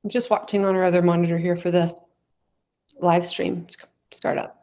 I'm just watching on our other monitor here for the live stream start up.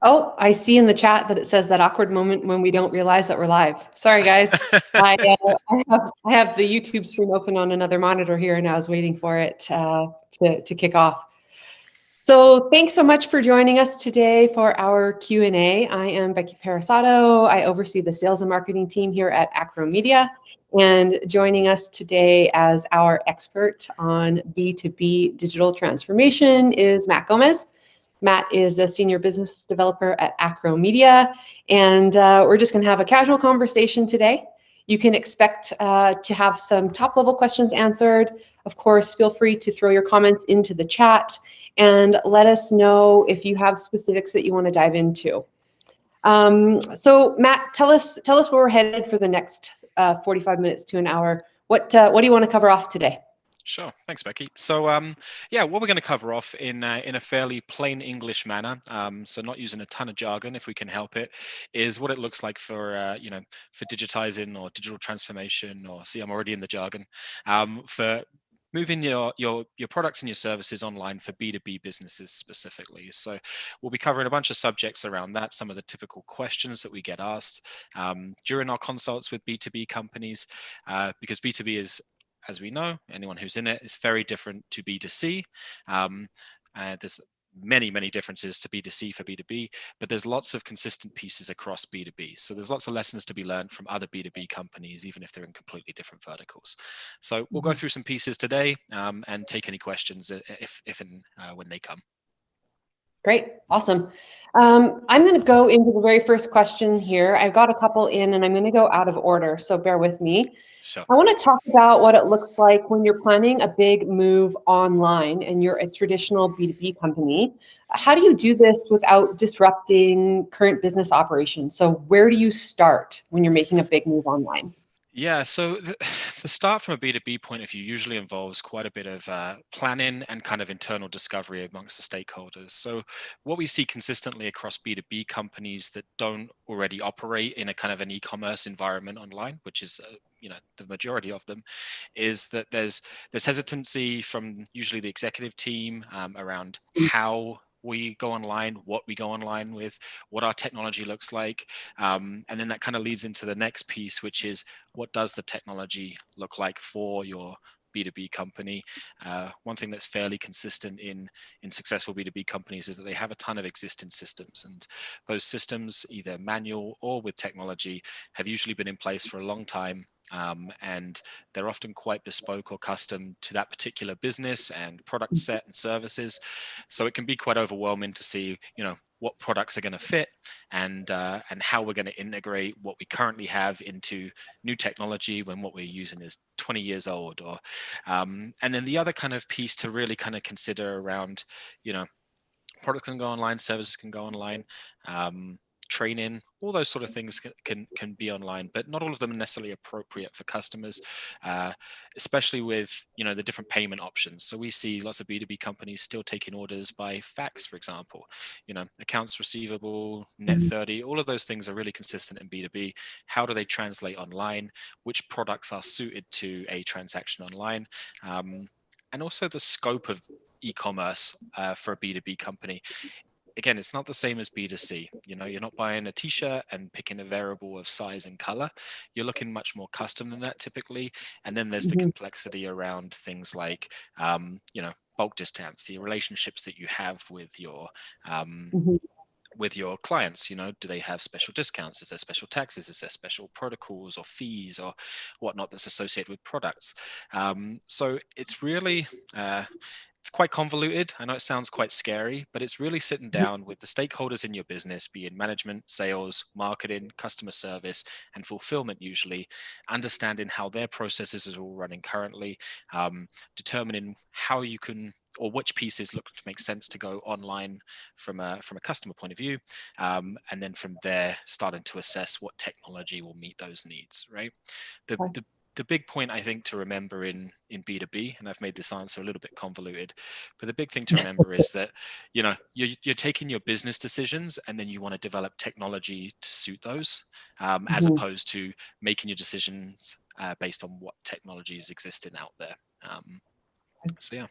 Oh, I see in the chat that it says that awkward moment when we don't realize that we're live. Sorry, guys. I have the YouTube stream open on another monitor here, and I was waiting for it to kick off. So thanks so much for joining us today for our Q&A. I am Becky Parasato. I oversee the sales and marketing team here at Acro Media. And joining us today as our expert on B2B digital transformation is Matt Gomez. Matt is a senior business developer at Acro Media, and we're just going to have a casual conversation today. You can expect to have some top-level questions answered. Of course, feel free to throw your comments into the chat and let us know if you have specifics that you want to dive into. So Matt, tell us where we're headed for the next 45 minutes to an hour. What do you want to cover off today? Sure. Thanks, Becky. So, yeah, what we're going to cover off in a fairly plain English manner, so not using a ton of jargon if we can help it, is what it looks like for for digitizing or digital transformation, or see, I'm already in the jargon, for moving your products and your services online for B2B businesses specifically. So we'll be covering a bunch of subjects around that, some of the typical questions that we get asked during our consults with B2B companies, because B2B is, as we know, anyone who's in it, is very different to B2C. There's many differences to B2C for B2B, but there's lots of consistent pieces across B2B. So there's lots of lessons to be learned from other B2B companies, even if they're in completely different verticals. So we'll go through some pieces today and take any questions if and when they come. Great, awesome. I'm going to go into the very first question here. I've got a couple in, and I'm going to go out of order, so bear with me. Sure. I want to talk about what it looks like when you're planning a big move online and you're a traditional B2B company. How do you do this without disrupting current business operations? So where do you start when you're making a big move online? Yeah, so the start from a B2B point of view usually involves quite a bit of planning and kind of internal discovery amongst the stakeholders. So what we see consistently across B2B companies that don't already operate in a kind of an e-commerce environment online, which is the majority of them, is that there's hesitancy from usually the executive team around how we go online, what we go online with, what our technology looks like. And then that kind of leads into the next piece, which is what does the technology look like for your B2B company? One thing that's fairly consistent in successful B2B companies is that they have a ton of existing systems, and those systems, either manual or with technology, have usually been in place for a long time. And they're often quite bespoke or custom to that particular business and product set and services. So it can be quite overwhelming to see, what products are going to fit and how we're going to integrate what we currently have into new technology when what we're using is 20 years old. Or and then the other kind of piece to really kind of consider around, products can go online, services can go online. Training, all those sort of things can be online, but not all of them are necessarily appropriate for customers, especially with the different payment options. So we see lots of B2B companies still taking orders by fax, for example. Accounts receivable, net 30, all of those things are really consistent in B2B. How do they translate online? Which products are suited to a transaction online? And also the scope of e-commerce for a B2B company. Again, it's not the same as B2C. You're not buying a t-shirt and picking a variable of size and color. You're looking much more custom than that typically. And then there's the complexity around things like, bulk discounts, the relationships that you have with your with your clients. Do they have special discounts? Is there special taxes? Is there special protocols or fees or whatnot that's associated with products? So it's really it's quite convoluted. I know it sounds quite scary, but it's really sitting down with the stakeholders in your business, be it management, sales, marketing, customer service, and fulfillment, usually understanding how their processes are all running currently, determining how you can, or which pieces look to make sense to go online from a customer point of view, and then from there starting to assess what technology will meet those needs. Right. The Okay. the the big point I think to remember in B2B, and I've made this answer a little bit convoluted, but the big thing to remember is that you're taking your business decisions and then you want to develop technology to suit those, as Mhm. opposed to making your decisions based on what technology is existing out there. So yeah.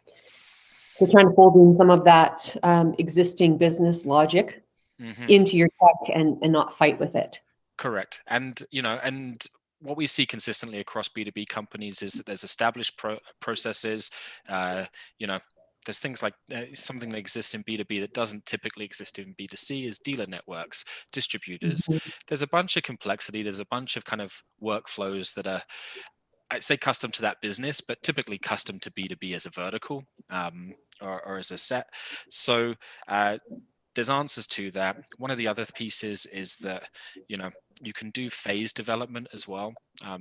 So trying to fold in some of that existing business logic Hmm. into your tech and not fight with it. Correct. And what we see consistently across B2B companies is that there's established processes. Uh, you know, there's things like something that exists in B2B that doesn't typically exist in B2C is dealer networks, distributors. Mhm. There's a bunch of complexity. There's a bunch of kind of workflows that are, I'd say, custom to that business, but typically custom to B2B as a vertical, or as a set. So there's answers to that. One of the other pieces is that you can do phase development as well.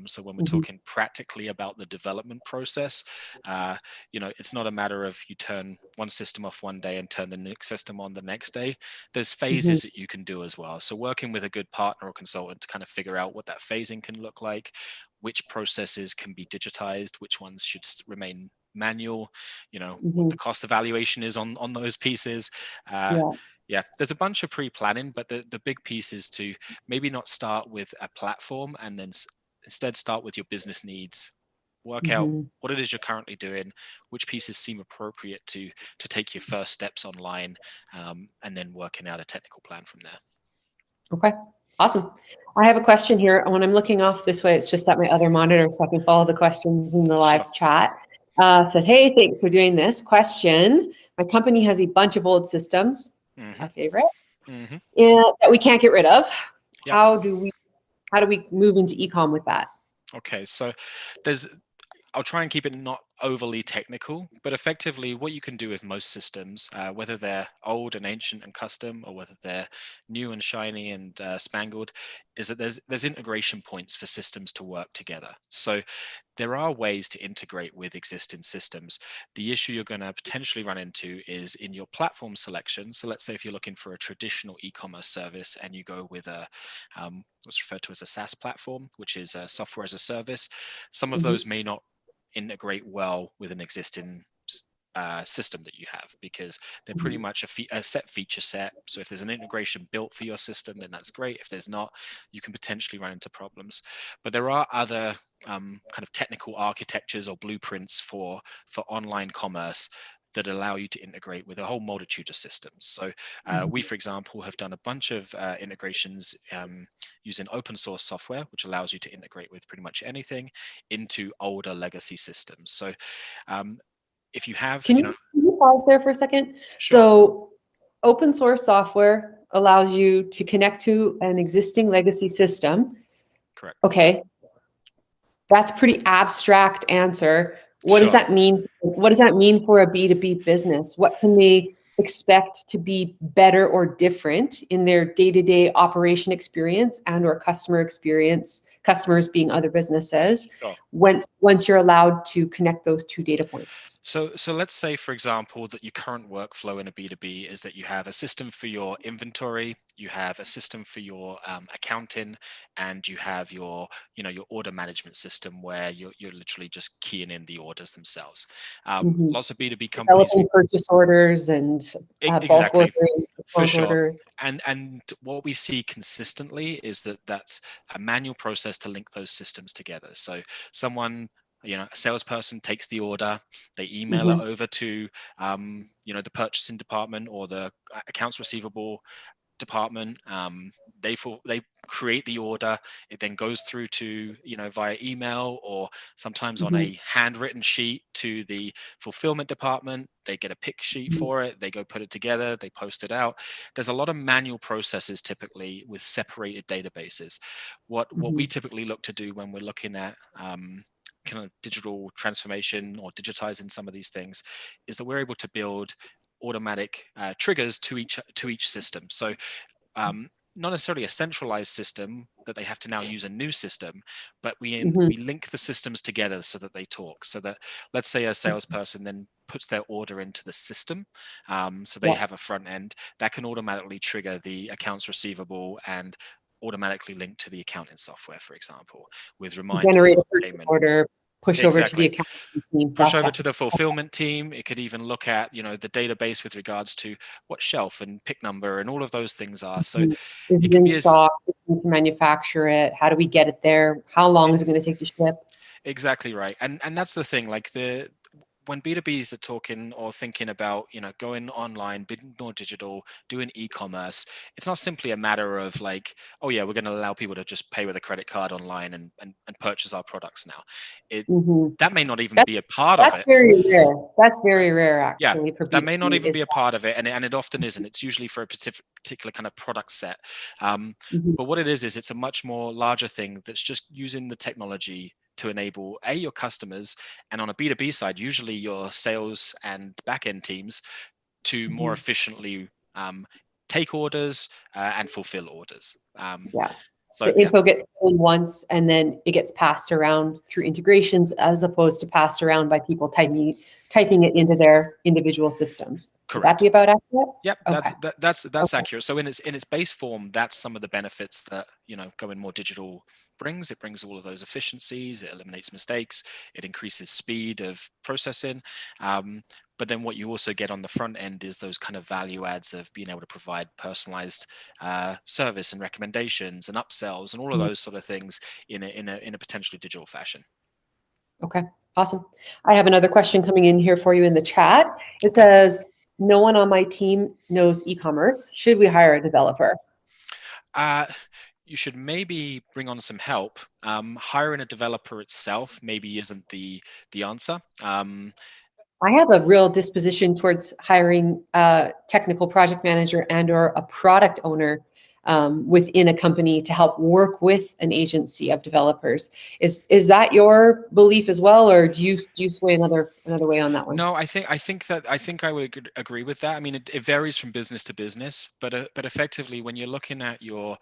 So when we're Mhm. talking practically about the development process, it's not a matter of you turn one system off one day and turn the next system on the next day. There's Mhm. phases that you can do as well. So working with a good partner or consultant to kind of figure out what that phasing can look like, which processes can be digitized, which ones should remain manual, what the Mhm. cost evaluation is on those pieces. Uh, Yeah. yeah, there's a bunch of pre-planning, but the big piece is to maybe not start with a platform and then instead start with your business needs. Work out Mhm. what it is you're currently doing, which pieces seem appropriate to take your first steps online, and then working out a technical plan from there. Okay. Awesome. I have a question here. When I'm looking off this way, it's just at my other monitor, so I can follow the questions in the Sure. live chat. Said, hey, thanks for doing this. Question: my company has a bunch of old systems, Mm-hmm. my favorite, Mm-hmm. and that we can't get rid of. Yep. How do we move into ecom with that? Okay. So there's I'll try and keep it not overly technical, but effectively, what you can do with most systems, whether they're old and ancient and custom, or whether they're new and shiny and spangled, is that there's integration points for systems to work together. So there are ways to integrate with existing systems. The issue you're going to potentially run into is in your platform selection. So let's say if you're looking for a traditional e-commerce service and you go with what's referred to as a SaaS platform, which is a software as a service, some of Mhm. those may not integrate well with an existing system that you have, because they're pretty Mhm. much a set feature set. So if there's an integration built for your system, then that's great. If there's not, you can potentially run into problems. But there are other kind of technical architectures or blueprints for online commerce that allow you to integrate with a whole multitude of systems. So we, Mhm. for example, have done a bunch of integrations using open source software, which allows you to integrate with pretty much anything into older legacy systems. So if you have, Can you pause there for a second? sure, So, open source software allows you to connect to an existing legacy system. correct, Okay, that's a pretty abstract answer. What does sure. that mean? What does that mean for a B2B business? What can they expect to be better or different in their day-to-day operation experience and or customer experience, customers being other businesses, Sure. once you're allowed to connect those two data points? So let's say, for example, that your current workflow in a B2B is that you have a system for your inventory, you have a system for your accounting, and you have your order management system where you're literally just keying in the orders themselves. Mhm. Lots of B2B companies, Developing purchase orders and bulk exactly, ordering, for bulk sure. orders. And what we see consistently is that that's a manual process to link those systems together. So someone, a salesperson takes the order, they email it Mhm. over to the purchasing department or the accounts receivable department. They create the order. It then goes through to, via email or sometimes on a handwritten sheet to the fulfillment department. They get a pick sheet for it. They go put it together. They post it out. There's a lot of manual processes typically with separated databases. What we typically look to do when we're looking at kind of digital transformation or digitizing some of these things is that we're able to build automatic triggers to each system. So not necessarily a centralized system that they have to now use a new system, but we link the systems together so that they talk. So that, let's say a salesperson then puts their order into the system, so they have a front end that can automatically trigger the accounts receivable and automatically link to the accounting software, for example, with reminders generate a of purchase payment. order, push over to the Exactly. account team. Push over to the fulfillment team. It could even look at, the database with regards to what shelf and pick number and all of those things are. So Is it it can in be as stock? We can manufacture it. How do we get it there? How long is it going to take to ship? exactly right. And that's the thing, like when B2Bs are talking or thinking about, going online, being more digital, doing e-commerce, it's not simply a matter of like, oh yeah, we're going to allow people to just pay with a credit card online and purchase our products now. That may not even be a part of That's it. very rare. That's very rare, Yeah, actually, for that may not B2B. even be a part of it, and it often isn't. It's usually for a particular kind of product set. But what it is it's a much more larger thing that's just using the technology to enable your customers, and on a B2B side, usually your sales and back-end teams, to more efficiently take orders and fulfill orders. So The info gets in once and then it gets passed around through integrations as opposed to passed around by people typing it into their individual systems. Would that correct. be about accurate? Yep, Okay. that's accurate. So in its base form, that's some of the benefits that going more digital brings. It brings all of those efficiencies. It eliminates mistakes. It increases speed of processing. But then what you also get on the front end is those kind of value adds of being able to provide personalized service and recommendations and upsells and all of those sort of things in a potentially digital fashion. Okay, awesome. I have another question coming in here for you in the chat. It says, no one on my team knows e-commerce. Should we hire a developer? You should maybe bring on some help. Hiring a developer itself maybe isn't the answer. I have a real disposition towards hiring a technical project manager and or a product owner within a company to help work with an agency of developers. Is that your belief as well, or do you sway another way on that one? No, I think I would agree with that. I mean, it varies from business to business, but effectively, when you're looking at your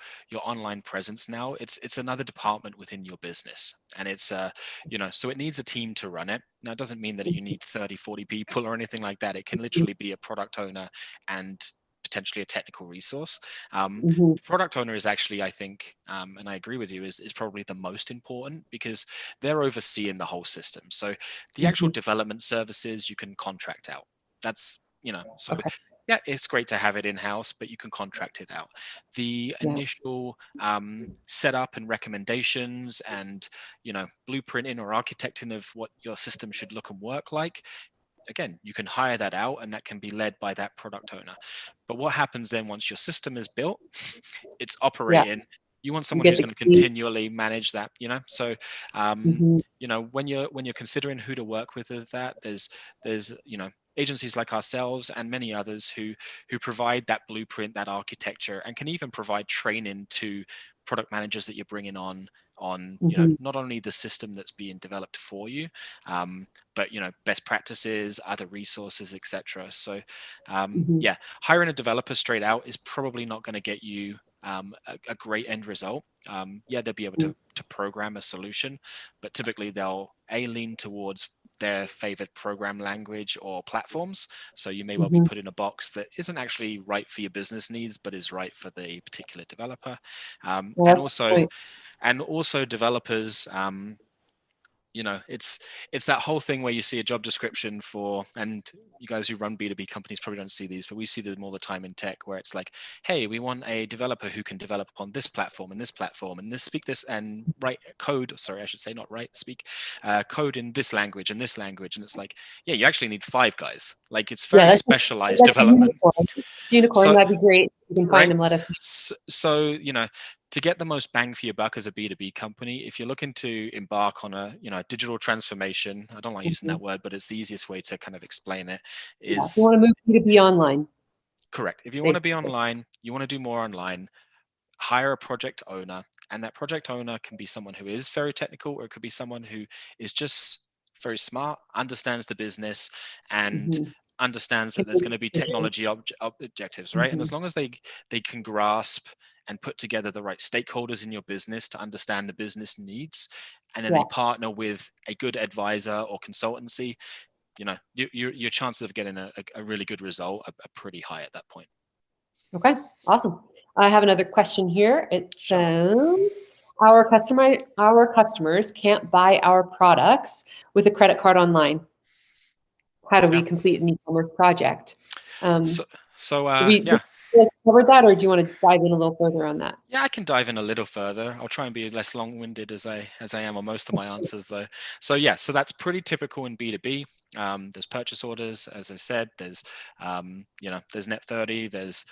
online presence now, it's another department within your business, and it's so it needs a team to run it. Now, it doesn't mean that you need 30, 40 people or anything like that. It can literally be a product owner and potentially a technical resource. The product owner is actually, I think, and I agree with you, is probably the most important because they're overseeing the whole system. So the actual development services you can contract out. That's, so yeah, it's great to have it in-house, but you can contract it out. The initial setup and recommendations and, blueprinting or architecting of what your system should look and work like, again, you can hire that out and that can be led by that product owner. But what happens then once your system is built, it's operating, you want someone who's going to continually manage that, so when you're considering who to work with that, there's agencies like ourselves and many others who provide that blueprint, that architecture, and can even provide training to product managers that you're bringing on not only the system that's being developed for you, but best practices, other resources, etc. So yeah, hiring a developer straight out is probably not going to get you a great end result. Yeah, they'll be able to program a solution, but typically they'll lean towards their favorite program language or platforms. So you may well be put in a box that isn't actually right for your business needs, but is right for the particular developer. And also developers, it's that whole thing where you see a job description for, and you guys who run B2B companies probably don't see these, but we see them all the time in tech, where it's like, hey, we want a developer who can develop on this platform and this platform and this, speak this and write code. Sorry, I should say not write, speak code in this language and this language. And it's like, yeah, you actually need 5 guys. Like, it's very specialized that's a development. unicorn. It's a unicorn. So, That'd be great. If you can find right. them, let us know. So, to get the most bang for your buck as a B2B company, if you're looking to embark on a digital transformation, I don't like using that word, but it's the easiest way to kind of explain it, Yeah, if is you want to move B2B online. correct. If you want to be online, you want to do more online, hire a project owner, and that project owner can be someone who is very technical, or it could be someone who is just very smart, understands the business, and understands that there's going to be technology objectives, right? And as long as they can grasp and put together the right stakeholders in your business to understand the business needs, and then they partner with a good advisor or consultancy, your chances of getting a really good result are pretty high at that point. Okay, awesome. I have another question here. It says, our customers can't buy our products with a credit card online. How do we complete an e-commerce project? We covered that, or do you want to dive in a little further on that? Yeah, I can dive in a little further. I'll try and be less long-winded as I am on most of my answers, though. So that's pretty typical in B2B. There's purchase orders, as I said. There's there's net 30. There's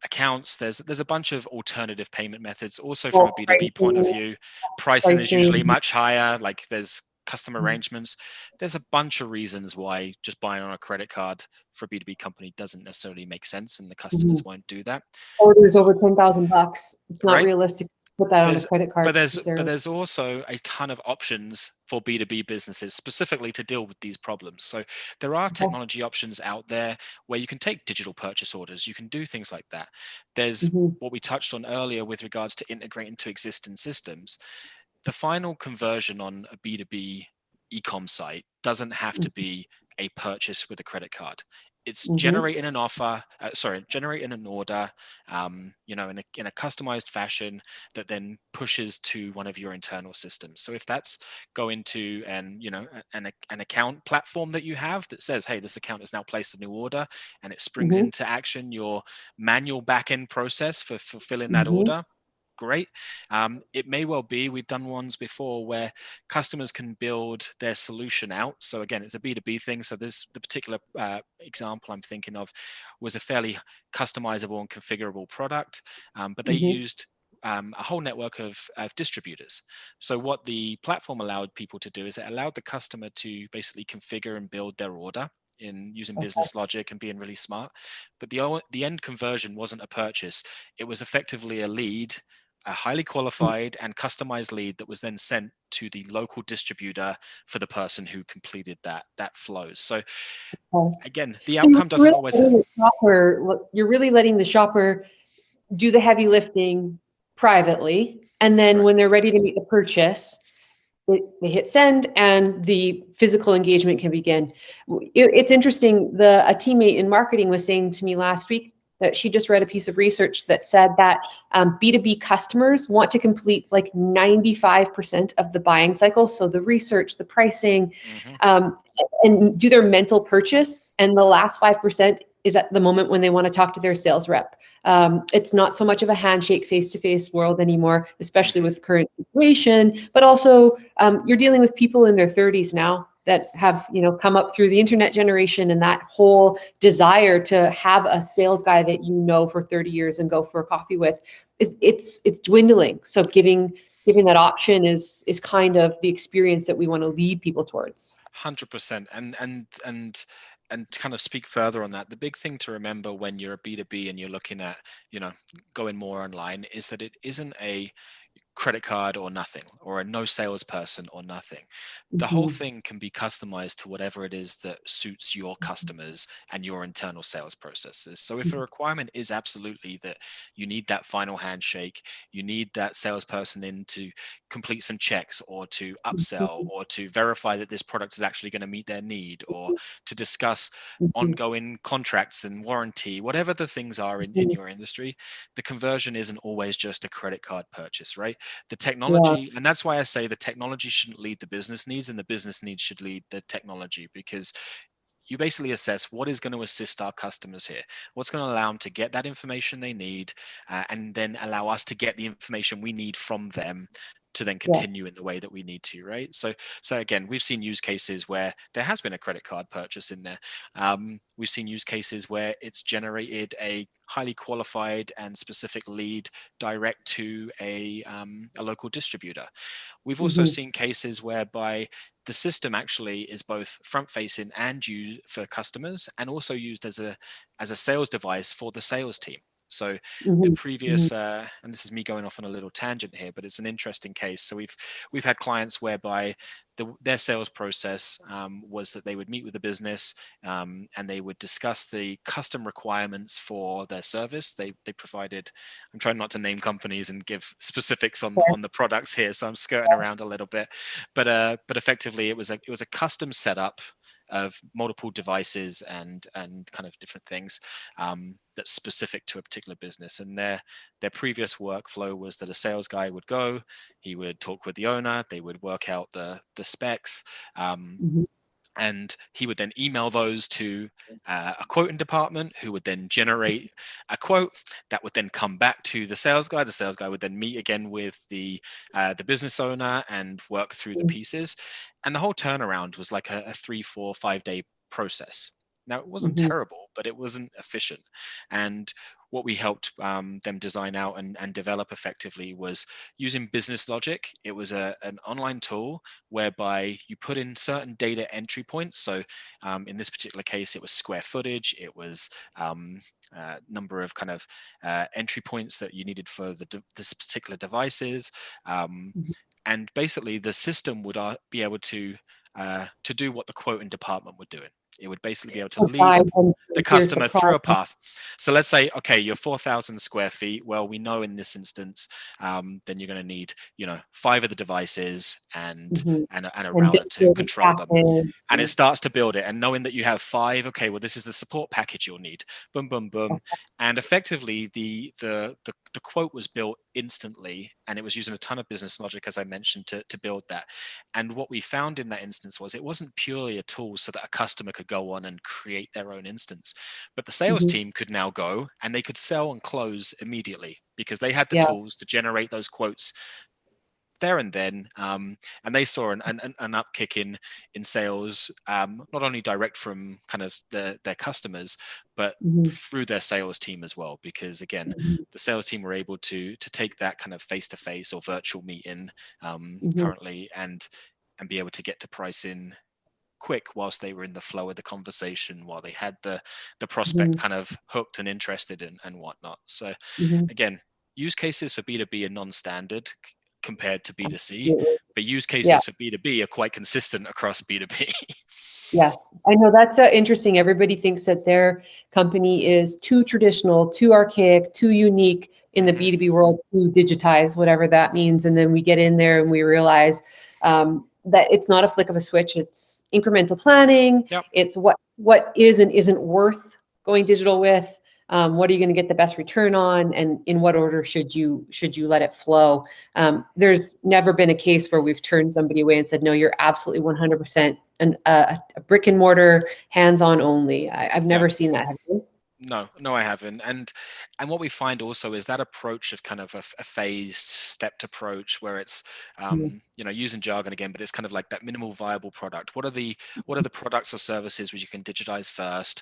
accounts. There's a bunch of alternative payment methods. Also, from a B2B point of view, pricing is usually much higher. Like, there's custom arrangements. There's a bunch of reasons why just buying on a credit card for a B2B company doesn't necessarily make sense, and the customers won't do that. Orders over $10,000. It's not realistic to put that on a credit card. But there's also a ton of options for B2B businesses specifically to deal with these problems. So there are technology options out there where you can take digital purchase orders. You can do things like that. There's what we touched on earlier with regards to integrating to existing systems. The final conversion on a B2B e-com site doesn't have to be a purchase with a credit card. It's generating an offer, generating an order, in a customized fashion that then pushes to one of your internal systems. So if that's going to an account platform that you have that says, hey, this account has now placed a new order, and it springs into action your manual backend process for fulfilling that order, great. It may well be, we've done ones before where customers can build their solution out. So again, it's a B2B thing. So the particular example I'm thinking of was a fairly customizable and configurable product, but they used a whole network of distributors. So what the platform allowed people to do is it allowed the customer to basically configure and build their order in using business logic and being really smart. But the end conversion wasn't a purchase. It was effectively a lead, a highly qualified and customized lead that was then sent to the local distributor for the person who completed that flow. So again, the outcome doesn't always. You're really letting the shopper do the heavy lifting privately, and then when they're ready to make the purchase, they hit send and the physical engagement can begin. It's interesting. A teammate in marketing was saying to me last week that she just read a piece of research that said that B2B customers want to complete like 95% of the buying cycle. So the research, the pricing, and do their mental purchase. And the last 5% is at the moment when they want to talk to their sales rep. It's not so much of a handshake face-to-face world anymore, especially with current situation, but also you're dealing with people in their 30s now that have come up through the internet generation, and that whole desire to have a sales guy that for 30 years and go for a coffee with, it's dwindling. So giving that option is kind of the experience that we want to lead people towards. 100%. And kind of speak further on that, the big thing to remember when you're a B2B and you're looking at going more online is that it isn't a credit card or nothing, or a no salesperson or nothing. The whole thing can be customized to whatever it is that suits your customers and your internal sales processes. So if a requirement is absolutely that you need that final handshake, you need that salesperson in to complete some checks or to upsell or to verify that this product is actually going to meet their need, or to discuss ongoing contracts and warranty, whatever the things are in your industry, the conversion isn't always just a credit card purchase, right? the technology, and that's why I say the technology shouldn't lead the business needs, and the business needs should lead the technology, because you basically assess what is going to assist our customers here, what's going to allow them to get that information they need, and then allow us to get the information we need from them to then continue in the way that we need to, right? So again, we've seen use cases where there has been a credit card purchase in there. We've seen use cases where it's generated a highly qualified and specific lead direct to a local distributor. We've also seen cases whereby the system actually is both front facing and used for customers, and also used as a sales device for the sales team. So the previous, and this is me going off on a little tangent here, but it's an interesting case. So we've had clients whereby their sales process was that they would meet with the business, and they would discuss the custom requirements for their service. They provided, I'm trying not to name companies and give specifics on the products here, so I'm skirting around a little bit, but effectively it was a custom setup of multiple devices and kind of different things that's specific to a particular business. And their previous workflow was that a sales guy would go, he would talk with the owner, they would work out the specs, and he would then email those to a quoting department, who would then generate a quote that would then come back to the sales guy. The sales guy would then meet again with the business owner and work through the pieces. And the whole turnaround was like a 3, 4, 5 day process. Now, it wasn't terrible, but it wasn't efficient. And what we helped them design out and develop effectively was using business logic. It was an online tool whereby you put in certain data entry points. So in this particular case, it was square footage, it was number of kind of entry points that you needed for this particular devices. And basically the system would be able to do what the quoting department were doing. It would basically be able to lead the customer through a path. So let's say, okay, you're 4,000 square feet. Well, we know in this instance, then you're going to need, 5 of the devices and a router to control them. And it starts to build it. And knowing that you have 5, okay, well, this is the support package you'll need. Boom, boom, boom. And effectively, the quote was built instantly, and it was using a ton of business logic, as I mentioned, to build that. And what we found in that instance was it wasn't purely a tool so that a customer could go on and create their own instance, but the sales team could now go and they could sell and close immediately because they had the tools to generate those quotes there and then, and they saw an upkick in sales, not only direct from kind of their customers, but through their sales team as well. Because again, the sales team were able to take that kind of face-to-face or virtual meeting currently and be able to get to pricing quick whilst they were in the flow of the conversation, while they had the prospect kind of hooked and interested and whatnot. So again, use cases for B2B are non-standard compared to B2C, but use cases for B2B are quite consistent across B2B. Yes, I know that's interesting. Everybody thinks that their company is too traditional, too archaic, too unique in the B2B world to digitize, whatever that means. And then we get in there and we realize that it's not a flick of a switch. It's incremental planning. It's what is and isn't worth going digital with. What are you going to get the best return on, and in what order should you let it flow? There's never been a case where we've turned somebody away and said, no, you're absolutely 100% a brick and mortar, hands-on only. I've never seen that. Have you? No, I haven't. And what we find also is that approach of kind of a phased, stepped approach, where it's using jargon again, but it's kind of like that minimal viable product. What are the products or services which you can digitize first?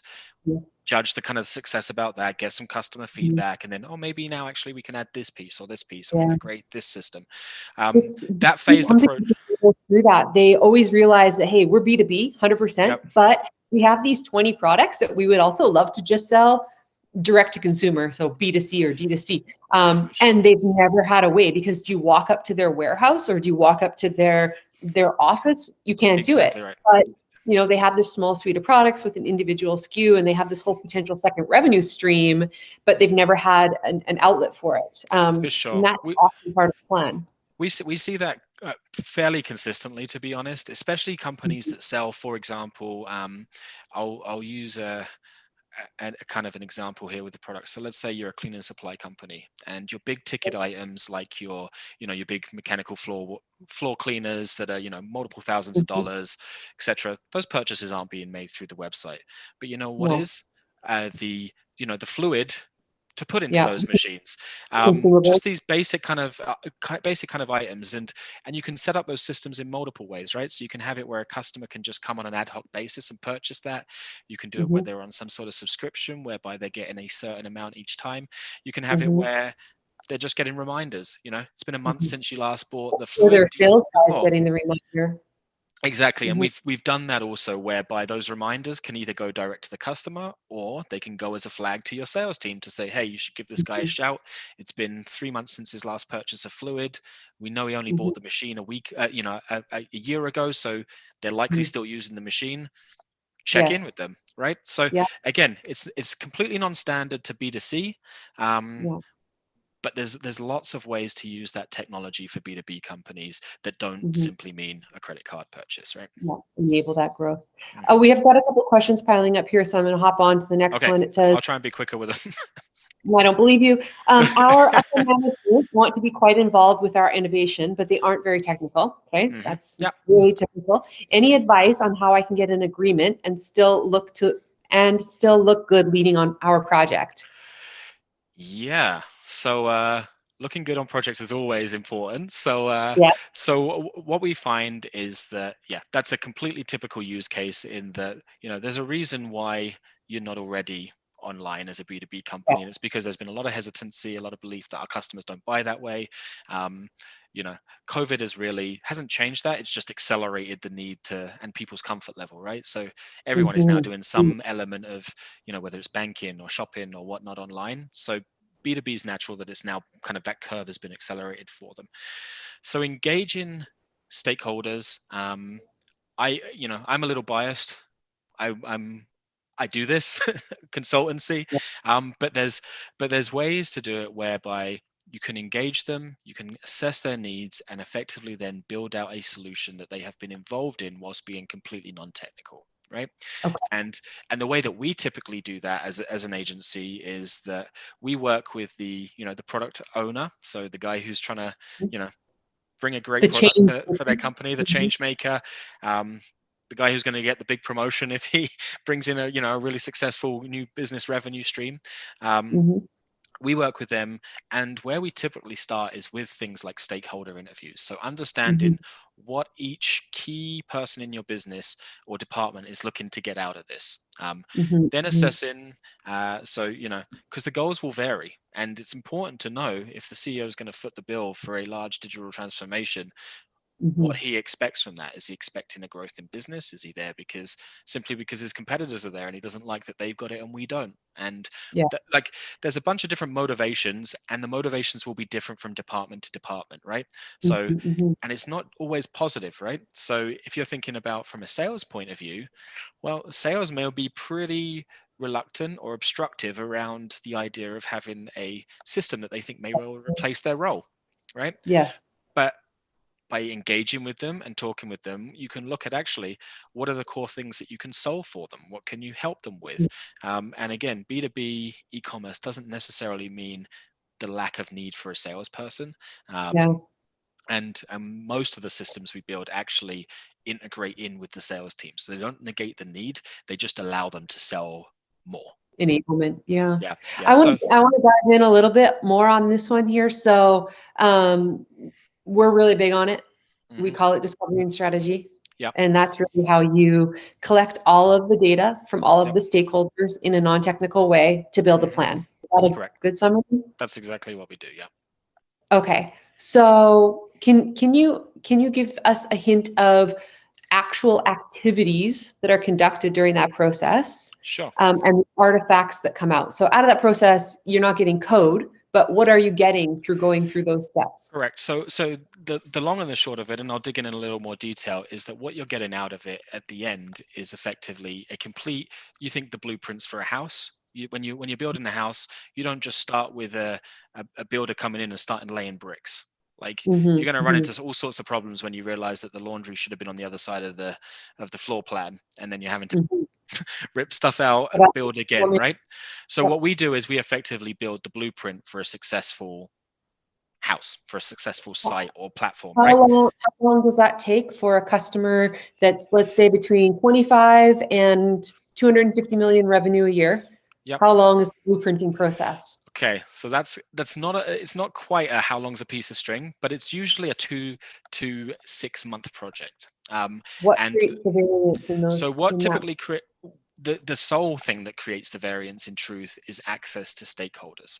Judge the kind of success about that, get some customer feedback, and then maybe now actually we can add this piece or integrate this system. That phased approach. Through that, they always realize that, hey, we're B2B 100%, but we have these 20 products that we would also love to just sell direct to consumer, so B2C or D2C. And they've never had a way, because do you walk up to their warehouse or do you walk up to their office? You can't do it. Right. But they have this small suite of products with an individual SKU, and they have this whole potential second revenue stream, but they've never had an outlet for it. For sure. And that's often part of the plan. We see that fairly consistently, to be honest, especially companies that sell, for example, I'll use a kind of an example here with the product. So let's say you're a cleaning supply company, and your big ticket items like your big mechanical floor cleaners that are multiple thousands of Mhm. dollars, etc. Those purchases aren't being made through the website. But you know what No. is? The fluid to put into Yeah. those machines. Consumable. Just these basic kind of items, and you can set up those systems in multiple ways, right? So you can have it where a customer can just come on an ad hoc basis and purchase that. You can do it where Mhm. they're on some sort of subscription whereby they're getting a certain amount each time. You can have it Mhm. where they're just getting reminders. It's been a month Mhm. since you last bought the Or fluid. their sales guys Oh, getting the reminder. exactly. And Mhm. we've done that also, whereby those reminders can either go direct to the customer, or they can go as a flag to your sales team to say, hey, you should give this guy a Mhm. shout. It's been 3 months since his last purchase of fluid. We know he only Mhm. bought the machine a year ago, so they're likely Mhm. still using the machine. Check in Yes. with them, right? So Yeah. again, it's completely non-standard to B2C. Yeah. But there's lots of ways to use that technology for B2B companies that don't Mhm. simply mean a credit card purchase, right? Yeah. Enable that growth. Mhm. We have got a couple questions piling up here, so I'm going to hop on to the next Okay, one. It says, I'll try and be quicker with them. I don't believe you. Our upper managers want to be quite involved with our innovation, but they aren't very technical. Okay, that's Yeah. really typical. Any advice on how I can get an agreement and still look good leading on our project? Yeah. So looking good on projects is always important. So Yeah. what we find is that, yeah, that's a completely typical use case, in that, there's a reason why you're not already online as a B2B Yeah. company, and it's because there's been a lot of hesitancy, a lot of belief that our customers don't buy that way. Um, you know, COVID hasn't changed that. It's just accelerated the need to, and people's comfort level, right? So everyone is now Mhm. doing some element of, whether it's banking or shopping or whatnot online. So B2B is natural that it's now kind of, that curve has been accelerated for them. So engaging stakeholders, I'm a little biased. I'm I do this consultancy, Yeah. but there's ways to do it whereby you can engage them, you can assess their needs, and effectively then build out a solution that they have been involved in whilst being completely non-technical, right? Okay. And the way that we typically do that as an agency is that we work with the product owner, so the guy who's trying to bring a great The product change. for their company, the Mhm. change maker, the guy who's going to get the big promotion if he brings in a really successful new business revenue stream. Um, Mhm. we work with them, and where we typically start is with things like stakeholder interviews. So Mhm. understanding what each key person in your business or department is looking to get out of this. Mhm. Then Mhm. assessing, because the goals will vary, and it's important to know if the CEO is going to foot the bill for a large digital transformation, what Mhm. he expects from that. Is he expecting a growth in business? Is he there simply because his competitors are there and he doesn't like that they've got it and we don't? And Yeah. there's a bunch of different motivations, and the motivations will be different from department to department, right? Mhm. So, Mhm. and it's not always positive, right? So if you're thinking about from a sales point of view, well, sales may be pretty reluctant or obstructive around the idea of having a system that they think may well replace their role, right? Yes. But by engaging with them and talking with them, you can look at actually what are the core things that you can solve for them? What can you help them with? And again, B2B e-commerce doesn't necessarily mean the lack of need for a salesperson. Yeah. And most of the systems we build actually integrate in with the sales team. So they don't negate the need, they just allow them to sell more. Enablement. Yeah. Yeah. Yeah. I want So, I want to dive in a little bit more on this one here. So, um, we're really big on it. We mhm, call it discovery and strategy. yeah. And that's really how you collect all of the data from all of Yep. the stakeholders in a non-technical way to build a hmm plan. Is that a Correct. good summary? That's exactly what we do. Yeah. Okay. So can you give us a hint of actual activities that are conducted during that process, Sure. and the artifacts that come out? So out of that process, you're not getting code, but what are you getting through going through those steps? Correct. So the long and the short of it, and I'll dig in a little more detail, is that what you're getting out of it at the end is effectively a complete. You think the blueprints for a house. When you're building a house, you don't just start with a builder coming in and starting laying bricks. Like, you're Mhm, going to run mhm, into all sorts of problems when you realize that the laundry should have been on the other side of the floor plan, and then you're having to mhm. rip stuff out But and build again, I- right? So what we do is we effectively build the blueprint for a successful house, for a successful site or platform, right? how long does that take for a customer that's, let's say, between 25 and 250 million revenue a year? Yep. How long is the blueprinting process? Okay, so that's not it's not quite a how long's a piece of string, but it's usually a 2 to 6 month project. What And creates the variance in so those what in that? typically the sole thing that creates the variance in truth is access to stakeholders.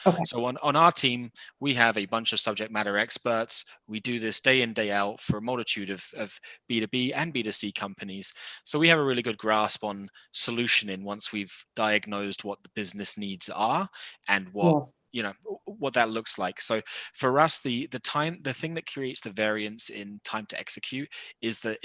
Okay. So on our team, we have a bunch of subject matter experts. We do this day in, day out for a multitude of B2B and B2C companies. So we have a really good grasp on solutioning once we've diagnosed what the business needs are and what Yes. what that looks like. So for us, the thing that creates the variance in time to execute is that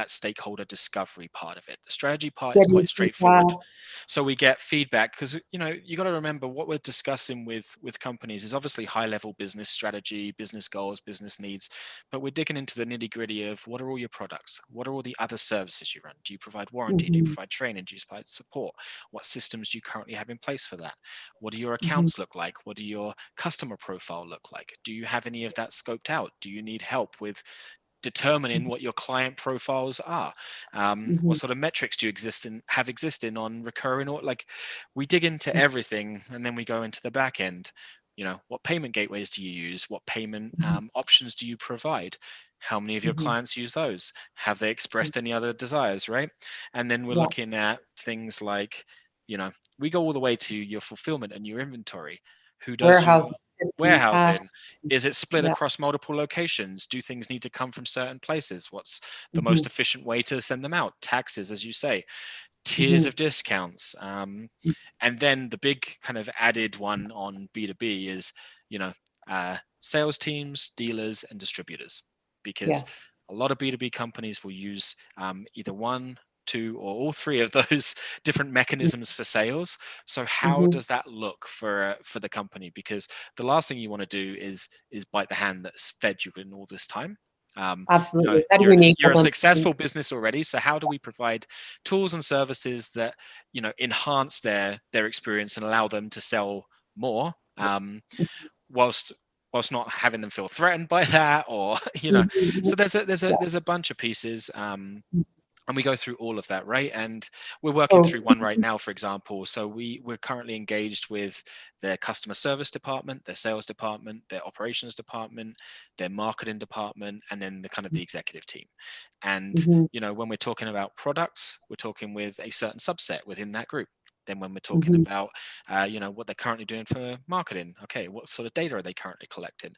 stakeholder discovery part of it. The strategy part is Getting quite straightforward. feedback. So we get feedback because you got to remember what we're discussing with companies is obviously high level business strategy, business goals, business needs, but we're digging into the nitty gritty of what are all your products, what are all the other services you run, do you provide warranty, do you Mhm, provide training, do you provide support, what systems do you currently have in place for that, what do your mhm, accounts look like, what do your customer profile look like, do you have any of that scoped out, do you need help with determining what your client profiles are, what mhm, sort of metrics do you have existing on recurring, or like we dig into everything and then we go into the back end. What payment gateways do you use, what payment mhm, options do you provide, how many of your mhm. clients use those, have they expressed any other desires, right? And then we're Yeah. looking at things like, we go all the way to your fulfillment and your inventory. Who does Warehouse, your shipping, tax. warehousing? Is it split Yeah. across multiple locations? Do things need to come from certain places? What's the most Mhm, efficient way to send them out? Taxes, as you say, tiers mhm, of discounts. And then the big kind of added one on B2B is, sales teams, dealers, and distributors, because yes. a lot of B2B companies will use either one, two, or all three of those different mechanisms for sales. So how Mhm. does that look for the company? Because the last thing you want to do is bite the hand that's fed you in all this time. Absolutely. How do you You're enable a them? successful business already. So how do we provide tools and services that enhance their experience and allow them to sell more, whilst not having them feel threatened by that, or Mhm, mhm. so Yeah. there's a bunch of pieces, and we go through all of that, right? And we're working So, through one right now, for example. So we're currently engaged with their customer service department, their sales department, their operations department, their marketing department, and then the kind of the executive team. And mhm, when we're talking about products, we're talking with a certain subset within that group. Then when we're talking mhm, about what they're currently doing for marketing, okay, what sort of data are they currently collecting?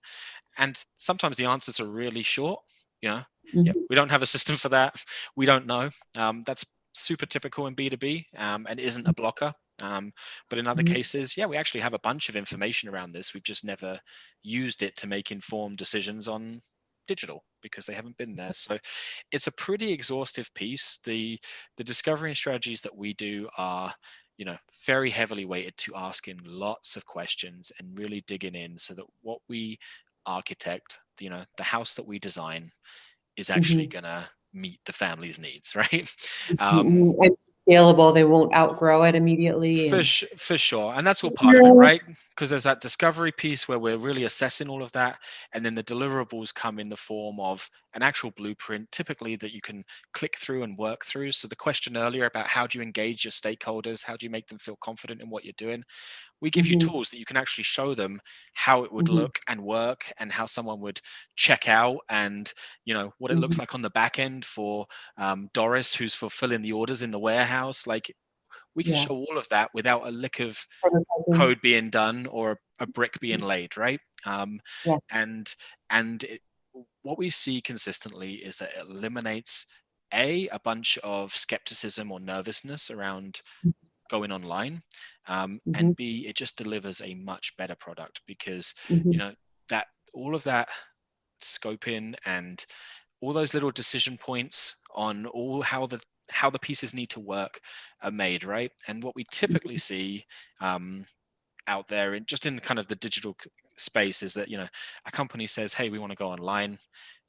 And sometimes the answers are really short. Yeah, mhm, we don't have a system for that. We don't know. That's super typical in B2B, and isn't a blocker. But in other mhm, cases, yeah, we actually have a bunch of information around this. We've just never used it to make informed decisions on digital because they haven't been there. So it's a pretty exhaustive piece. The discovery and strategies that we do are very heavily weighted to asking lots of questions and really digging in so that what we architect, the house that we design, is actually mhm, going to meet the family's needs, right? um, mhm. And scalable, they won't outgrow it immediately. And for sure, and that's all part of it, right? Because there's that discovery piece where we're really assessing all of that, and then the deliverables come in the form of an actual blueprint, typically that you can click through and work through. So the question earlier about how do you engage your stakeholders, how do you make them feel confident in what you're doing, we give you mhm, tools that you can actually show them how it would mhm, look and work, and how someone would check out, and what it looks mhm. like on the back end for Doris, who's fulfilling the orders in the warehouse. Like, we can show Yes. all of that without a lick of Prototyping. code being done or a brick being laid, right? Yeah. And what we see consistently is that it eliminates a bunch of skepticism or nervousness around going online, Mhm, and B, it just delivers a much better product because mhm, that all of that scoping and all those little decision points on all how the pieces need to work are made, right? And what we typically see um, out there in just in kind of the digital space is that a company says, hey, we want to go online.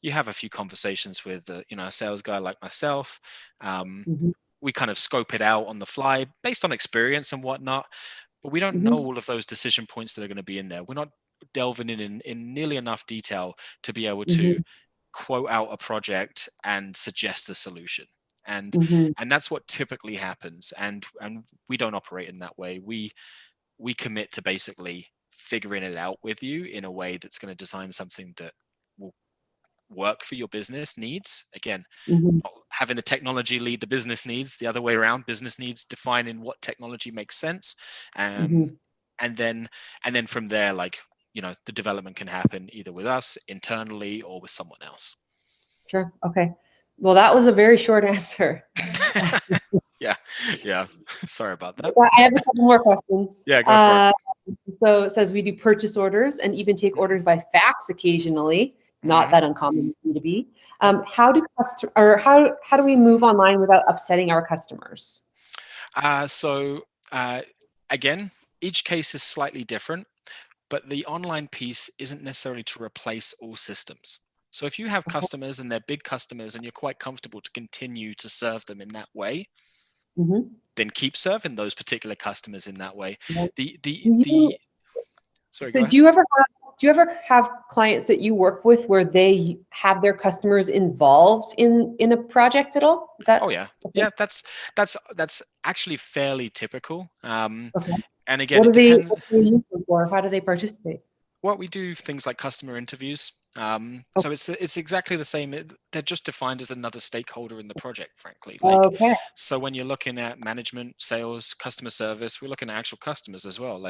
You have a few conversations with a sales guy like myself. um, mhm, we kind of scope it out on the fly based on experience and whatnot, but we don't know all of those decision points that are going to be in there. We're not delving in nearly enough detail to be able to quote out a project and suggest a solution. And that's what typically happens. And we don't operate in that way. We commit to basically figuring it out with you in a way that's going to design something that will work for your business needs. Again, not having the technology lead the business needs, the other way around, business needs defining what technology makes sense. And then from there, like, the development can happen either with us internally or with someone else. Sure. Okay. Well, that was a very short answer. Yeah. Sorry about that. I have a couple more questions. Yeah, go for it. So it says we do purchase orders and even take orders by fax occasionally. Not that uncommon in B2B. How do we move online without upsetting our customers? Again, each case is slightly different, but the online piece isn't necessarily to replace all systems. So if you have customers and they're big customers and you're quite comfortable to continue to serve them in that way, then keep serving those particular customers in that way. Sorry, go ahead. Do you ever have clients that you work with where they have their customers involved in a project at all? Is that? Oh yeah, yeah. That's actually fairly typical. Okay. And again, what do they use them for? How do they participate? Well, we do things like customer interviews. So it's exactly the same. They're just defined as another stakeholder in the project, frankly. So when you're looking at management, sales, customer service, we're looking at actual customers as well.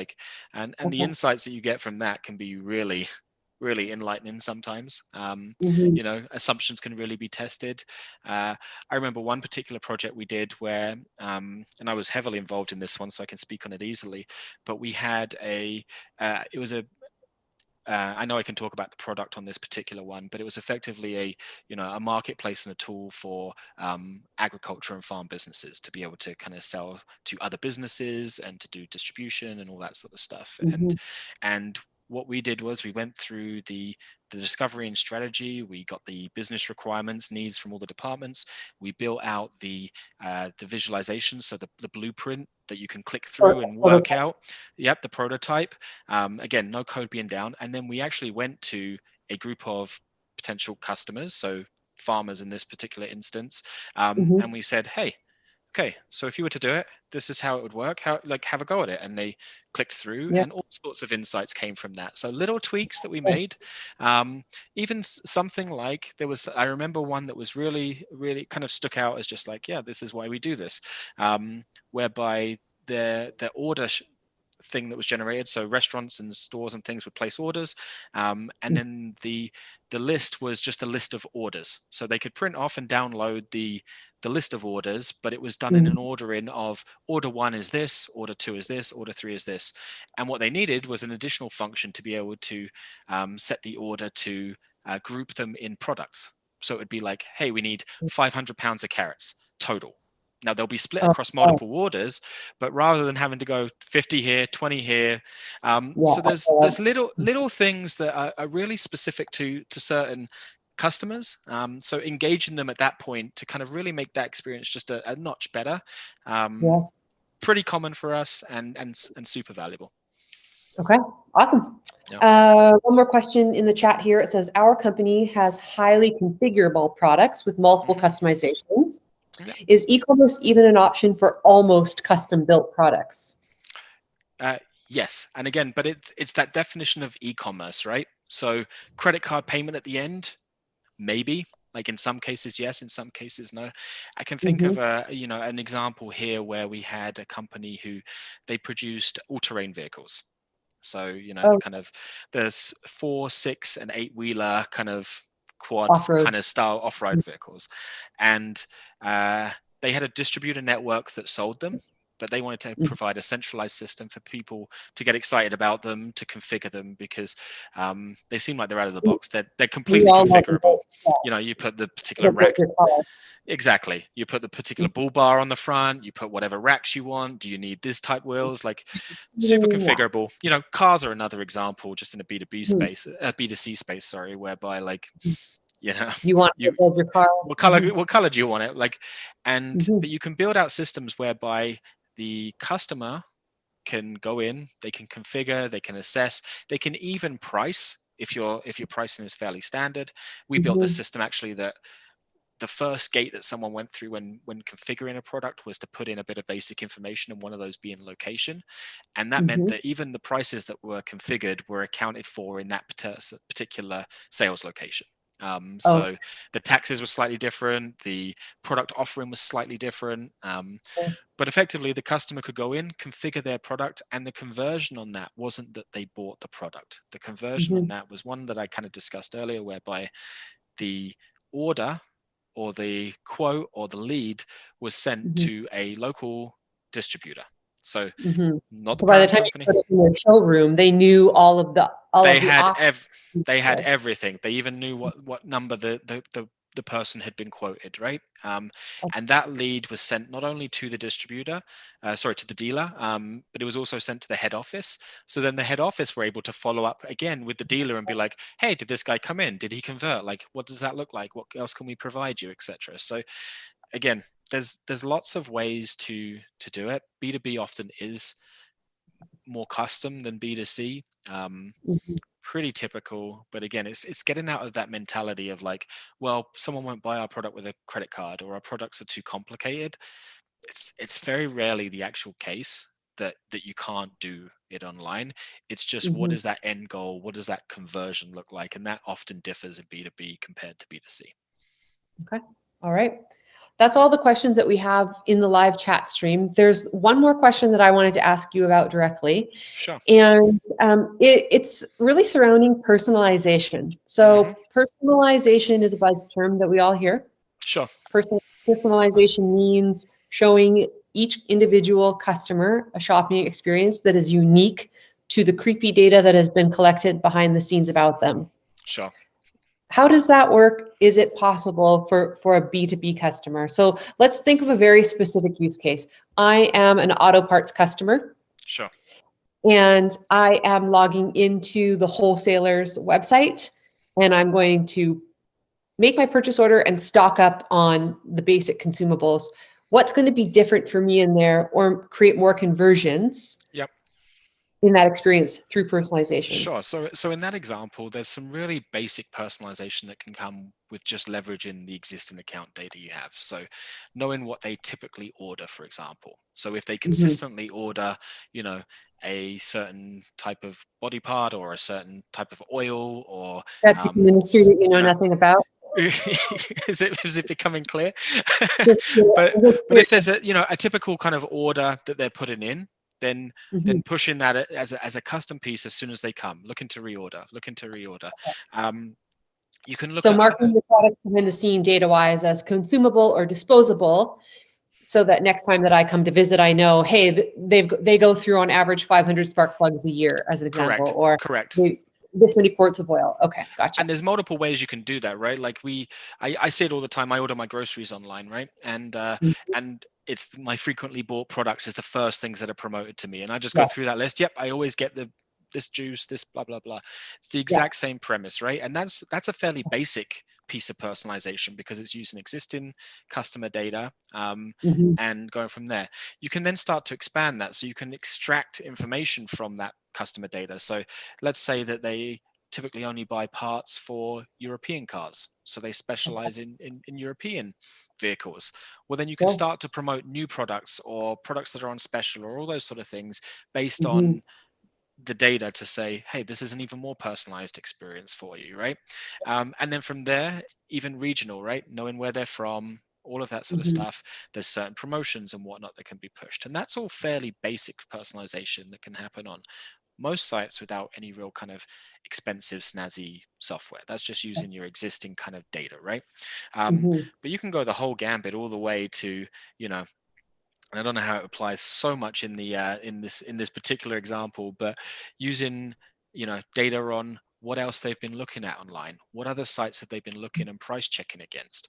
And the insights that you get from that can be really, really enlightening sometimes. Assumptions can really be tested. I remember one particular project we did where, and I was heavily involved in this one, so I can speak on it easily. But we had I know I can talk about the product on this particular one, but it was effectively a marketplace and a tool for agriculture and farm businesses to be able to kind of sell to other businesses and to do distribution and all that sort of stuff. And what we did was we went through the discovery and strategy. We got the business requirements, needs from all the departments. We built out the visualization, so the blueprint that you can click through and work out. Yep, the prototype. Again, no code being down. And then we actually went to a group of potential customers, so farmers in this particular instance, and we said, hey, okay, so if you were to do it, this is how it would work. Have a go at it. And they clicked through, and all sorts of insights came from that. So little tweaks that we made, even something like I remember one that was really, really kind of stuck out as just like, yeah, this is why we do this, whereby the order thing that was generated, so restaurants and stores and things would place orders, and then the list was just a list of orders, so they could print off and download the list of orders, but it was done in an ordering of order 1 is this, order 2 is this, order 3 is this. And what they needed was an additional function to be able to set the order to group them in products. So it would be like, hey, we need 500 pounds of carrots total. Now they'll be split across multiple orders, but rather than having to go 50 here, 20 here, so there's little things that are really specific to certain customers. So engaging them at that point to kind of really make that experience just a notch better. Pretty common for us and super valuable. Okay, awesome. One more question in the chat here. It says, our company has highly configurable products with multiple customizations. Is e-commerce even an option for almost custom built products? Yes. And again, but it's that definition of e-commerce, right? So credit card payment at the end, maybe. Like in some cases, yes. In some cases, no. I can think of an example here where we had a company who they produced all-terrain vehicles. So, kind of the 4, 6, and 8-wheeler kind of quad kind of style off-road vehicles. And they had a distributor network that sold them, but they wanted to provide a centralized system for people to get excited about them, to configure them, because they seem like they're out of the box. They're completely configurable. You put the particular rack. Exactly. You put the particular bull bar on the front, you put whatever racks you want. Do you need this type wheels? Like super configurable. Cars are another example just in a B2B space, B2C space, sorry, whereby like You know, You want to you build your car. what color do you want it like? And Mhm, but you can build out systems whereby the customer can go in, they can configure, they can assess, they can even price if your pricing is fairly standard. We built this mhm, system actually that the first gate that someone went through when configuring a product was to put in a bit of basic information, and one of those being location. And that meant mhm. that even the prices that were configured were accounted for in that particular sales location. Oh, So the taxes were slightly different, the product offering was slightly different, okay. but effectively the customer could go in, configure their product, and the conversion on that wasn't that they bought the product. The conversion on Mhm, that was one that I kind of discussed earlier, whereby the order or the quote or the lead was sent mhm, to a local distributor. So mhm. not the So by the parent time you company. put it in their showroom, they knew all They of the had options. they had everything. They even knew what number the person had been quoted, right? And that lead was sent not only to the distributor, sorry, to the dealer, but it was also sent to the head office. So then the head office were able to follow up again with the dealer and be like, "Hey, did this guy come in? Did he convert? Like, what does that look like? What else can we provide you, etc." So again, there's lots of ways to do it. B2B often is more custom than B2C. Mhm, Pretty typical, but again, it's getting out of that mentality of like, well, someone won't buy our product with a credit card, or our products are too complicated. It's very rarely the actual case that you can't do it online. It's just, what mhm. is that end goal? What does that conversion look like? And that often differs in B2B compared to B2C. Okay. All right. That's all the questions that we have in the live chat stream. There's one more question that I wanted to ask you about directly, Sure. and it's really surrounding personalization. Hmm. So personalization is a buzz term that we all hear. Sure. Personalization means showing each individual customer a shopping experience that is unique to the creepy data that has been collected behind the scenes about them. Sure. How does that work? Is it possible for a B2B customer? So let's think of a very specific use case. I am an auto parts customer Sure. and I am logging into the wholesaler's website and I'm going to make my purchase order and stock up on the basic consumables. What's going to be different for me in there or create more conversions Yep. in that experience through personalization? Sure. So in that example, there's some really basic personalization that can come with just leveraging the existing account data you have. So knowing what they typically order, for example. So if they Mm-hmm. consistently order, you know, a certain type of body part or a certain type of oil, or That's an industry that you know you know, nothing about. is it becoming clear? Just, just But if there's a, a typical kind of order that they're putting in, then Mhm. pushing that as a custom piece as soon as they come, looking to reorder. You can look So at marking other. the product behind the scene data-wise as consumable or disposable, so that next time that I come to visit, I know, hey, they go through on average 500 spark plugs a year, as an example, Correct, or correct. this many quarts of oil. Okay, gotcha. And there's multiple ways you can do that, right? Like I see it all the time. I order my groceries online, right? And it's my frequently bought products is the first things that are promoted to me, and I just go Yeah, through that list. Yep, I always get the this juice, this blah blah blah. It's the yeah. exact same premise, right? And that's a fairly basic piece of personalization because it's using existing customer data, Mhm, and going from there. You can then start to expand that, so you can extract information from that customer data. So let's say that they typically only buy parts for European cars. So they specialize in European vehicles. Well, then you can cool. start to promote new products or products that are on special or all those sort of things based Mhm, on the data to say, hey, this is an even more personalized experience for you, right? And then from there, even regional, right? Knowing where they're from, all of that sort of mhm, stuff. There's certain promotions and whatnot that can be pushed. And that's all fairly basic personalization that can happen on most sites without any real kind of expensive snazzy software. That's just using your existing kind of data, right? mhm, But you can go the whole gambit all the way to, you know, and I don't know how it applies so much in the in this particular example, but using, data on what else they've been looking at online, what other sites have they been looking and price checking against,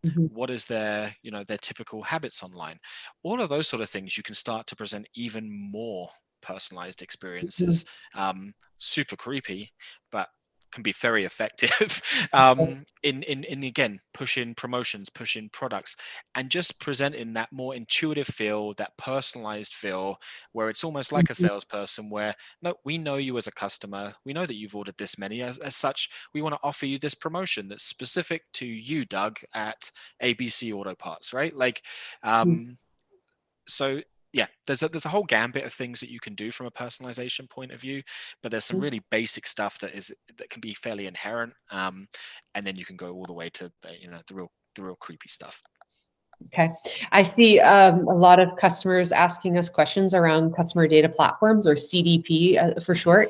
mhm, what is their, their typical habits online, all of those sort of things. You can start to present even more personalized mhm. experiences. Super creepy, but can be very effective in again pushing promotions, pushing products, and just presenting that more intuitive feel, that personalized feel, where it's almost like a salesperson, where no, we know you as a customer, we know that you've ordered this many, as such we want to offer you this promotion that's specific to you, Doug, at ABC Auto Parts, right? Like so yeah, there's a whole gambit of things that you can do from a personalization point of view, but there's some really basic stuff that can be fairly inherent, and then you can go all the way to the real creepy stuff. Okay, I see a lot of customers asking us questions around customer data platforms, or CDP for short,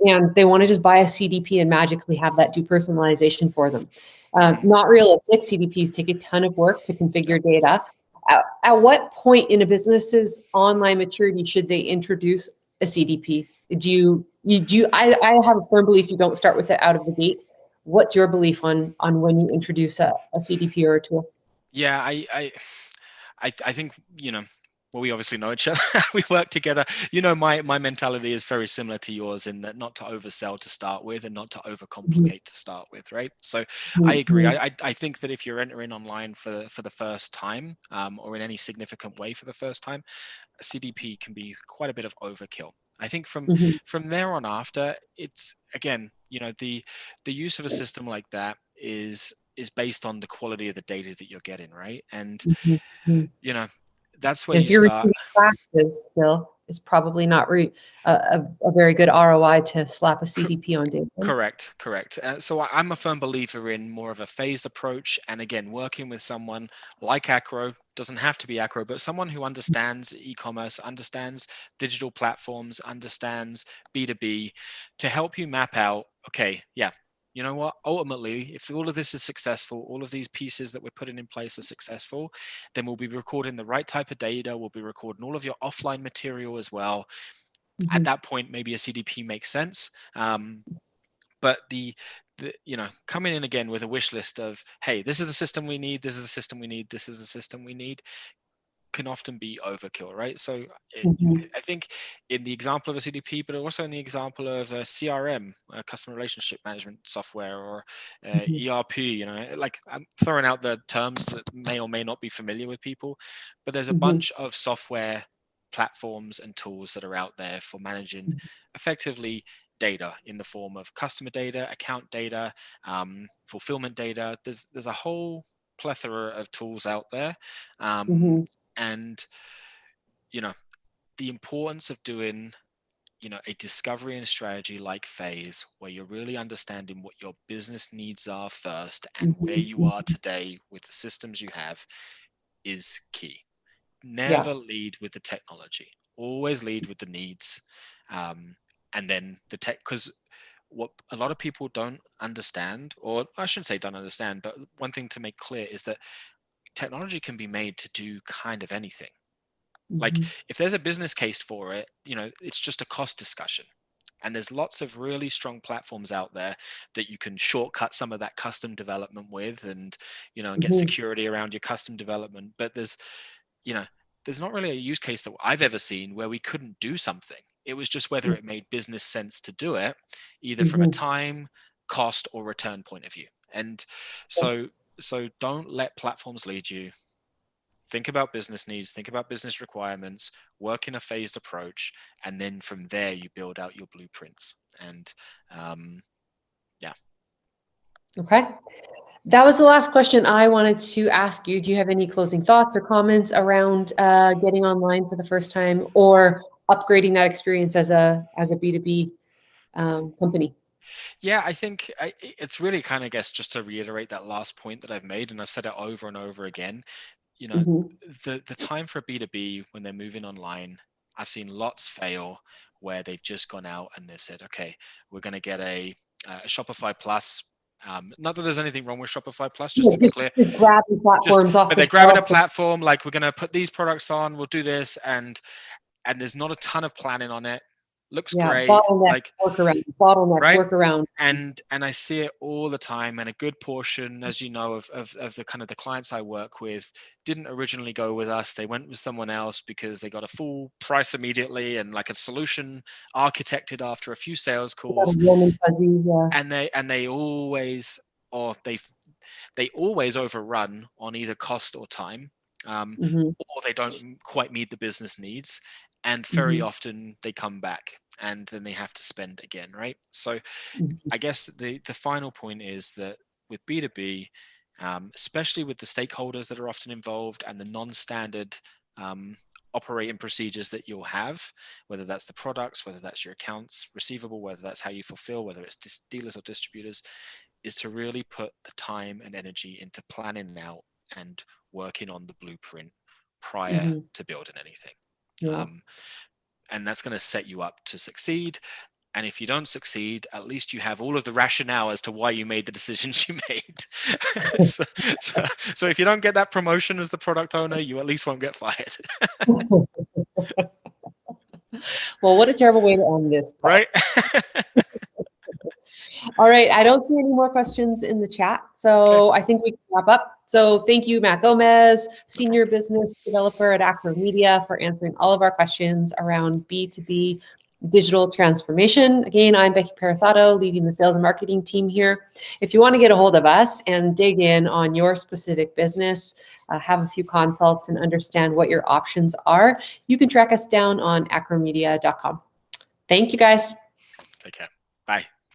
and they want to just buy a CDP and magically have that do personalization for them. Not realistic. CDPs take a ton of work to configure data. At what point in a business's online maturity should they introduce a CDP? I have a firm belief you don't start with it out of the gate. What's your belief on when you introduce a CDP or a tool? Yeah, I think, well, we obviously know each other. We work together. My mentality is very similar to yours, in that not to oversell to start with and not to overcomplicate to start with, right? So I agree. I think that if you're entering online for the first time, or in any significant way for the first time, a CDP can be quite a bit of overkill. I think from there on after, it's again, the use of a system like that is based on the quality of the data that you're getting, right? And that's where if you you're start. receiving classes still, it's probably not a very good ROI to slap a CDP on data. Correct. So I'm a firm believer in more of a phased approach, and again, working with someone like Acro, doesn't have to be Acro, but someone who understands e-commerce, understands digital platforms, understands B2B, to help you map out, okay, yeah, you know what, ultimately, if all of this is successful, all of these pieces that we're putting in place are successful, then we'll be recording the right type of data, we'll be recording all of your offline material as well. At that point, maybe a CDP makes sense. But the coming in again with a wish list of, hey, this is the system we need, this is the system we need, this is the system we need, can often be overkill, right? So I think in the example of a CDP, but also in the example of a CRM, a customer relationship management software, or ERP, like I'm throwing out the terms that may or may not be familiar with people, but there's a bunch of software platforms and tools that are out there for managing effectively data in the form of customer data, account data, fulfillment data. There's a whole plethora of tools out there, and the importance of doing a discovery and strategy like phase, where you're really understanding what your business needs are first and where you are today with the systems you have, is key. Never lead with the technology, always lead with the needs, and then the tech. Because what a lot of people don't understand, or I shouldn't say don't understand, but one thing to make clear is that technology can be made to do kind of anything. Like if there's a business case for it, it's just a cost discussion. And there's lots of really strong platforms out there that you can shortcut some of that custom development with, and and get security around your custom development. But there's not really a use case that I've ever seen where we couldn't do something. It was just whether it made business sense to do it, either from a time, cost, or return point of view. And so don't let platforms lead you. Think about business needs, think about business requirements, work in a phased approach, and then from there you build out your blueprints. And yeah. Okay. That was the last question I wanted to ask you. Do you have any closing thoughts or comments around getting online for the first time, or upgrading that experience as a B2B company? Yeah, I think it's really kind of, I guess, just to reiterate that last point that I've made, and I've said it over and over again, the time for B2B when they're moving online, I've seen lots fail where they've just gone out and they've said, okay, we're going to get a Shopify Plus. Not that there's anything wrong with Shopify Plus, just to be clear. Just grabbing platforms off but the they're grabbing a shelf. platform, like, we're going to put these products on, we'll do this, and there's not a ton of planning on it. looks Yeah, great, bottleneck, like, workaround, bottleneck, right? workaround. And I see it all the time, and a good portion, as you know, of the kind of the clients I work with didn't originally go with us. They went with someone else because they got a full price immediately and like a solution architected after a few sales Got a calls, warm and fuzzy, yeah. and they always, or they always overrun on either cost or time, Mm-hmm, or they don't quite meet the business needs, and very mm-hmm, often they come back and then they have to spend again, right? So mm-hmm, I guess the final point is that with B2B, especially with the stakeholders that are often involved and the non-standard operating procedures that you'll have, whether that's the products, whether that's your accounts receivable, whether that's how you fulfill, whether it's dealers or distributors, is to really put the time and energy into planning out and working on the blueprint prior mm-hmm. to building anything. Yeah. Um, and that's going to set you up to succeed. And if you don't succeed, at least you have all of the rationale as to why you made the decisions you made. so, so if you don't get that promotion as the product owner, you at least won't get fired. Well, what a terrible way to end this call. Right? All right, I don't see any more questions in the chat, so I think we can wrap up. So thank you, Matt Gomez, Senior Business Developer at Acro Media, for answering all of our questions around B2B digital transformation. Again, I'm Becky Parasato, leading the sales and marketing team here. If you want to get a hold of us and dig in on your specific business, have a few consults and understand what your options are, you can track us down on acromedia.com. Thank you, guys. Take care. Bye.